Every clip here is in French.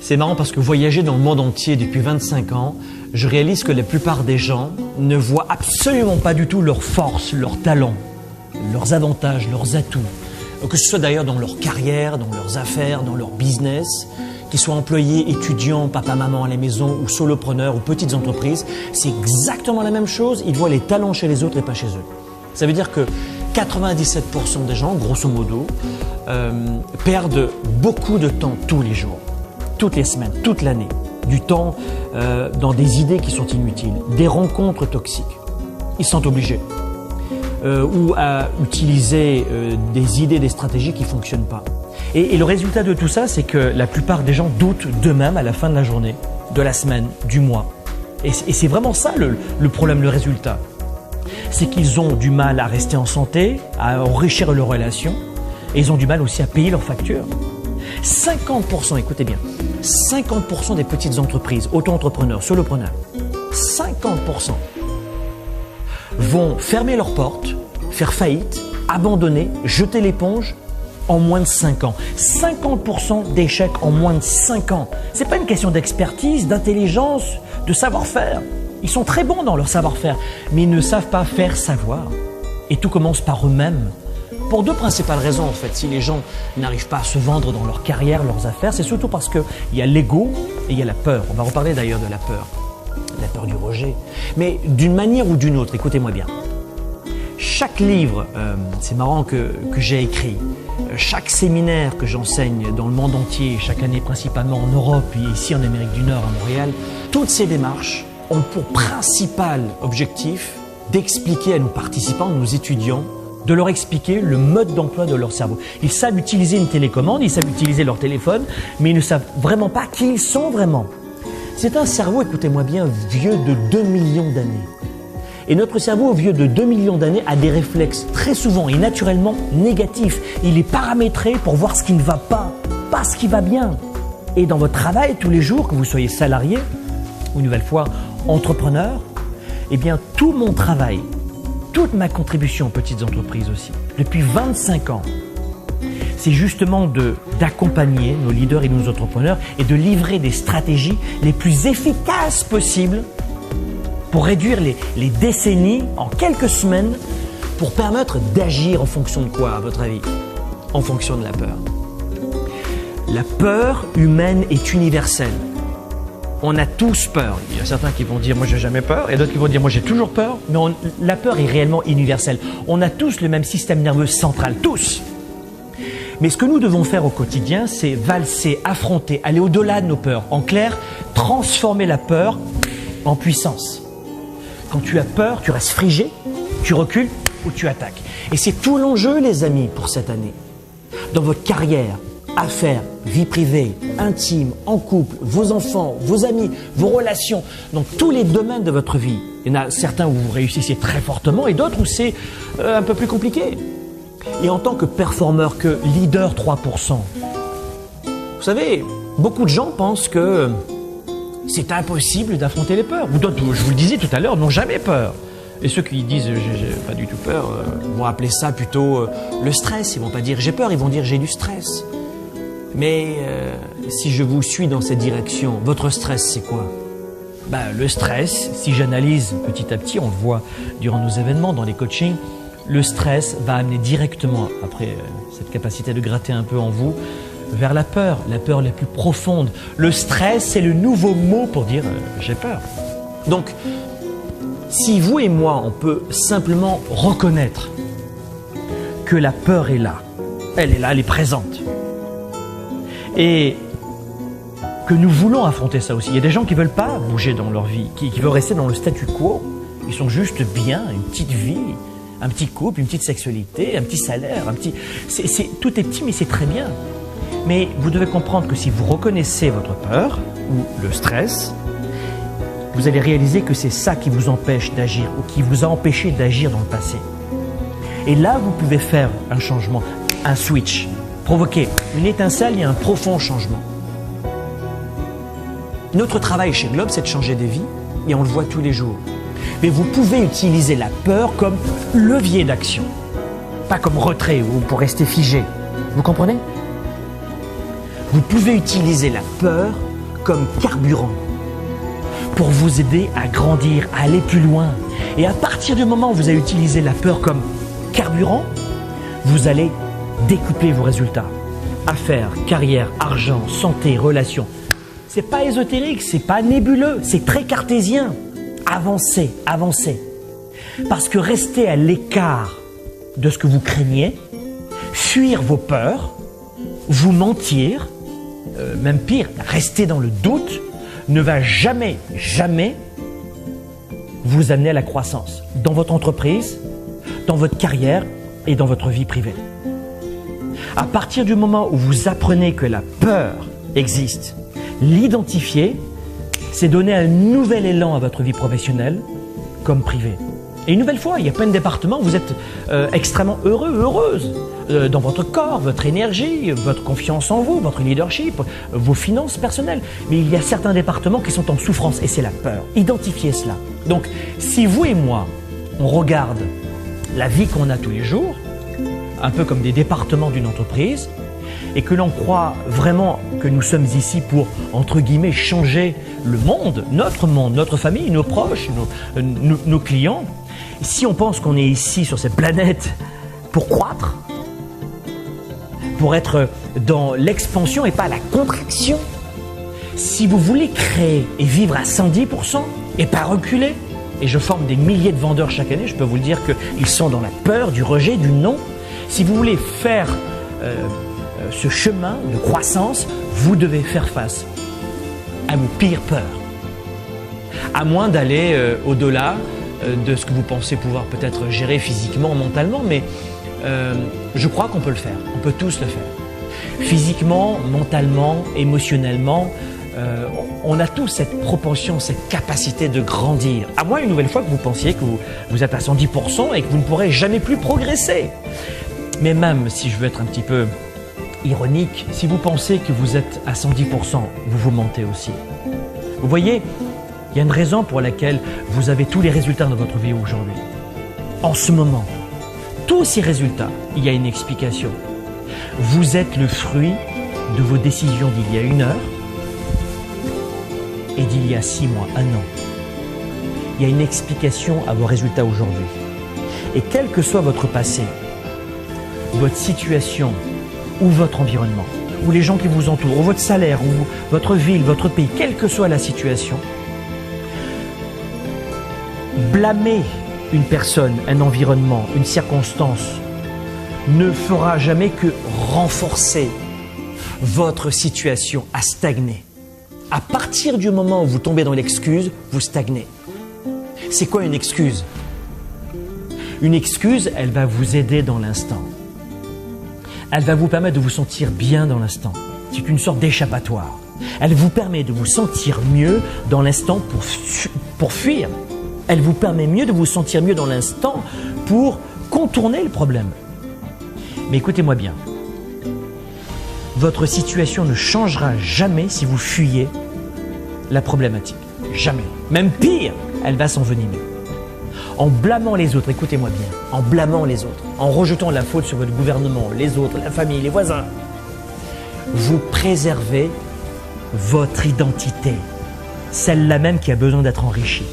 C'est marrant parce que voyager dans le monde entier depuis 25 ans, je réalise que la plupart des gens ne voient absolument pas du tout leurs forces, leurs talents, leurs avantages, leurs atouts. Que ce soit d'ailleurs dans leur carrière, dans leurs affaires, dans leur business, qu'ils soient employés, étudiants, papa, maman à la maison ou solopreneurs ou petites entreprises, c'est exactement la même chose. Ils voient les talents chez les autres et pas chez eux. Ça veut dire que 97% des gens, grosso modo, perdent beaucoup de temps tous les jours, toutes les semaines, toute l'année. Du temps dans des idées qui sont inutiles, des rencontres toxiques. Ils se sentent obligés. Ou à utiliser des idées, des stratégies qui ne fonctionnent pas. Et le résultat de tout ça, c'est que la plupart des gens doutent d'eux-mêmes à la fin de la journée, de la semaine, du mois. Et c'est vraiment ça le problème, le résultat. C'est qu'ils ont du mal à rester en santé, à enrichir leurs relations, et ils ont du mal aussi à payer leurs factures. 50%, écoutez bien, 50% des petites entreprises, auto-entrepreneurs, solopreneurs, 50% vont fermer leurs portes, faire faillite, abandonner, jeter l'éponge en moins de 5 ans. 50% d'échecs en moins de 5 ans. Ce n'est pas une question d'expertise, d'intelligence, de savoir-faire. Ils sont très bons dans leur savoir-faire, mais ils ne savent pas faire savoir. Et tout commence par eux-mêmes. Pour deux principales raisons en fait. Si les gens n'arrivent pas à se vendre dans leur carrière, leurs affaires, c'est surtout parce qu'il y a l'ego et il y a la peur. On va reparler d'ailleurs de la peur du rejet. Mais d'une manière ou d'une autre, écoutez-moi bien. Chaque livre, c'est marrant que j'ai écrit, chaque séminaire que j'enseigne dans le monde entier, chaque année principalement en Europe et ici en Amérique du Nord, à Montréal, toutes ces démarches ont pour principal objectif d'expliquer à nos participants, nos étudiants, de leur expliquer le mode d'emploi de leur cerveau. Ils savent utiliser une télécommande, ils savent utiliser leur téléphone, mais ils ne savent vraiment pas qui ils sont vraiment. C'est un cerveau, écoutez-moi bien, vieux de 2 millions d'années. Et notre cerveau, vieux de 2 millions d'années, a des réflexes très souvent et naturellement négatifs. Il est paramétré pour voir ce qui ne va pas ce qui va bien. Et dans votre travail tous les jours, que vous soyez salarié ou une nouvelle fois entrepreneur, eh bien tout mon travail, toute ma contribution aux petites entreprises aussi, depuis 25 ans, c'est justement d'accompagner nos leaders et nos entrepreneurs et de livrer des stratégies les plus efficaces possibles pour réduire les décennies en quelques semaines pour permettre d'agir en fonction de quoi, à votre avis? En fonction de la peur. La peur humaine est universelle. On a tous peur. Il y a certains qui vont dire « moi j'ai jamais peur » et d'autres qui vont dire « moi j'ai toujours peur ». Mais la peur est réellement universelle. On a tous le même système nerveux central, tous. Mais ce que nous devons faire au quotidien, c'est valser, affronter, aller au-delà de nos peurs. En clair, transformer la peur en puissance. Quand tu as peur, tu restes figé, tu recules ou tu attaques. Et c'est tout l'enjeu, les amis, pour cette année. Dans votre carrière, affaires, vie privée, intime, en couple, vos enfants, vos amis, vos relations, dans tous les domaines de votre vie. Il y en a certains où vous réussissez très fortement et d'autres où c'est un peu plus compliqué. Et en tant que performeur, que leader 3%, vous savez, beaucoup de gens pensent que c'est impossible d'affronter les peurs. Ou d'autres, je vous le disais tout à l'heure, n'ont jamais peur. Et ceux qui disent j'ai pas du tout peur vont appeler ça plutôt le stress. Ils vont pas dire j'ai peur, ils vont dire j'ai du stress. Mais si je vous suis dans cette direction, votre stress c'est quoi? Le stress, si j'analyse petit à petit, on le voit durant nos événements, dans les coachings, le stress va amener directement, après cette capacité de gratter un peu en vous, vers la peur la plus profonde. Le stress, c'est le nouveau mot pour dire j'ai peur. Donc, si vous et moi, on peut simplement reconnaître que la peur est là, elle est présente, et que nous voulons affronter ça aussi. Il y a des gens qui ne veulent pas bouger dans leur vie, qui veulent rester dans le statu quo. Ils sont juste bien, une petite vie, un petit couple, une petite sexualité, un petit salaire, tout est petit mais c'est très bien. Mais vous devez comprendre que si vous reconnaissez votre peur ou le stress, vous allez réaliser que c'est ça qui vous empêche d'agir ou qui vous a empêché d'agir dans le passé. Et là, vous pouvez faire un changement, un switch, provoquer une étincelle et un profond changement. Notre travail chez Globe, c'est de changer des vies et on le voit tous les jours. Mais vous pouvez utiliser la peur comme levier d'action, pas comme retrait ou pour rester figé. Vous comprenez? Vous pouvez utiliser la peur comme carburant pour vous aider à grandir, à aller plus loin. Et à partir du moment où vous allez utiliser la peur comme carburant, vous allez décupler vos résultats. Affaires, carrière, argent, santé, relations. C'est pas ésotérique, c'est pas nébuleux, c'est très cartésien. Avancez, avancez. Parce que rester à l'écart de ce que vous craignez, fuir vos peurs, vous mentir, même pire, rester dans le doute, ne va jamais, jamais vous amener à la croissance dans votre entreprise, dans votre carrière et dans votre vie privée. À partir du moment où vous apprenez que la peur existe, l'identifier, c'est donner un nouvel élan à votre vie professionnelle comme privée. Et une nouvelle fois, il y a plein de départements où vous êtes extrêmement heureux, heureuse dans votre corps, votre énergie, votre confiance en vous, votre leadership, vos finances personnelles. Mais il y a certains départements qui sont en souffrance et c'est la peur. Identifiez cela. Donc, si vous et moi, on regarde la vie qu'on a tous les jours, un peu comme des départements d'une entreprise, et que l'on croit vraiment que nous sommes ici pour, entre guillemets, changer le monde, notre famille, nos proches, nos clients, si on pense qu'on est ici sur cette planète pour croître, pour être dans l'expansion et pas la contraction, si vous voulez créer et vivre à 110% et pas reculer, et je forme des milliers de vendeurs chaque année, je peux vous le dire qu'ils sont dans la peur, du rejet, du non. Si vous voulez faire ce chemin de croissance, vous devez faire face à vos pires peurs. À moins d'aller au-delà de ce que vous pensez pouvoir peut-être gérer physiquement, mentalement, mais je crois qu'on peut le faire, on peut tous le faire. Physiquement, mentalement, émotionnellement, on a tous cette propension, cette capacité de grandir. À moins une nouvelle fois que vous pensiez que vous êtes à 110% et que vous ne pourrez jamais plus progresser. Mais même si je veux être un petit peu ironique, si vous pensez que vous êtes à 110%, vous vous mentez aussi. Vous voyez, il y a une raison pour laquelle vous avez tous les résultats de votre vie aujourd'hui. En ce moment, tous ces résultats, il y a une explication. Vous êtes le fruit de vos décisions d'il y a 1 heure et d'il y a 6 mois, 1 an. Il y a une explication à vos résultats aujourd'hui. Et quel que soit votre passé, votre situation ou votre environnement, ou les gens qui vous entourent, ou votre salaire, ou votre ville, votre pays, quelle que soit la situation, blâmer une personne, un environnement, une circonstance ne fera jamais que renforcer votre situation à stagner. À partir du moment où vous tombez dans l'excuse, vous stagnez. C'est quoi une excuse? Une excuse, elle va vous aider dans l'instant. Elle va vous permettre de vous sentir bien dans l'instant. C'est une sorte d'échappatoire. Elle vous permet de vous sentir mieux dans l'instant pour fuir. Elle vous permet mieux de vous sentir mieux dans l'instant pour contourner le problème. Mais écoutez-moi bien. Votre situation ne changera jamais si vous fuyez la problématique. Jamais. Même pire, elle va s'envenimer. En blâmant les autres, écoutez-moi bien, en blâmant les autres, en rejetant la faute sur votre gouvernement, les autres, la famille, les voisins, vous préservez votre identité, celle-là même qui a besoin d'être enrichie.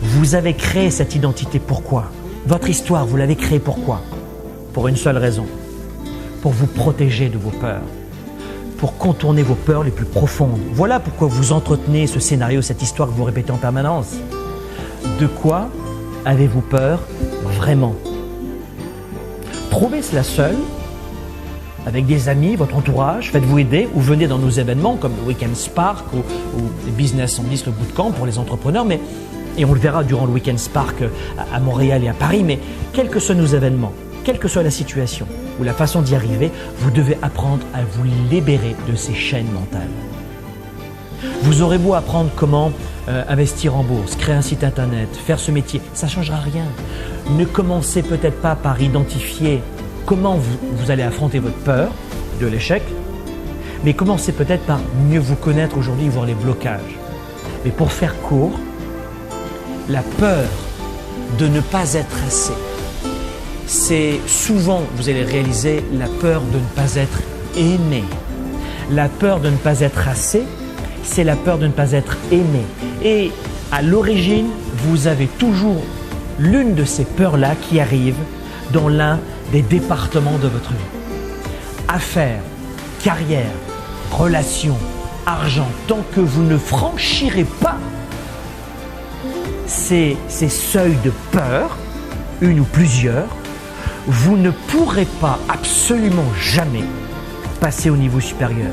Vous avez créé cette identité, pourquoi? Votre histoire, vous l'avez créée pourquoi? Pour une seule raison, pour vous protéger de vos peurs, pour contourner vos peurs les plus profondes. Voilà pourquoi vous entretenez ce scénario, cette histoire que vous répétez en permanence. De quoi avez-vous peur vraiment? Trouvez cela seul, avec des amis, votre entourage, faites-vous aider ou venez dans nos événements comme le Weekend Spark ou les Business 110, le bootcamp pour les entrepreneurs, et on le verra durant le Weekend Spark à Montréal et à Paris, mais quels que soient nos événements, quelle que soit la situation ou la façon d'y arriver, vous devez apprendre à vous libérer de ces chaînes mentales. Vous aurez beau apprendre comment investir en bourse, créer un site internet, faire ce métier, ça ne changera rien. Ne commencez peut-être pas par identifier comment vous allez affronter votre peur de l'échec, mais commencez peut-être par mieux vous connaître aujourd'hui, voir les blocages. Mais pour faire court, la peur de ne pas être assez, c'est souvent, vous allez réaliser, la peur de ne pas être aimé. La peur de ne pas être assez, c'est la peur de ne pas être aimé. Et à l'origine, vous avez toujours l'une de ces peurs-là qui arrive dans l'un des départements de votre vie. Affaires, carrière, relations, argent, tant que vous ne franchirez pas ces seuils de peur, une ou plusieurs, vous ne pourrez pas absolument jamais passer au niveau supérieur.